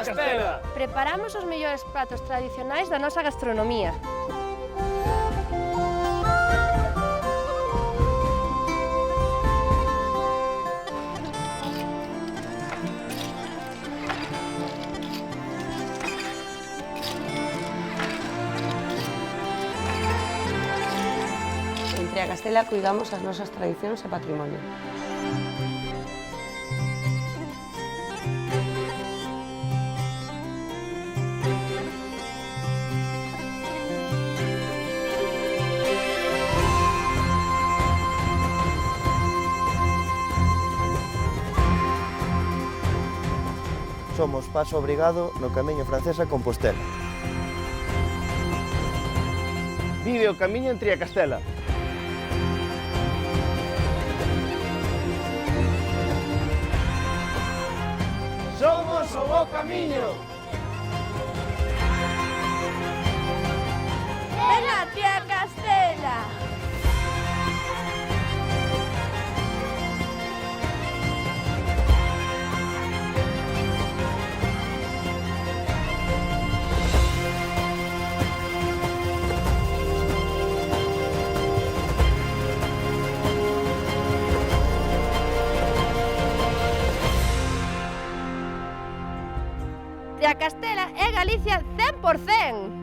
Castela! Preparamos os mellores pratos tradicionais da nosa gastronomía. En Triacastela cuidamos as nosas tradicións e patrimonio. Somos paso obrigado no camiño francés a Compostela. Vive o camiño en Triacastela. Somos o bo camiño! Ven a Triacastela! Triacastela é Galicia 100%!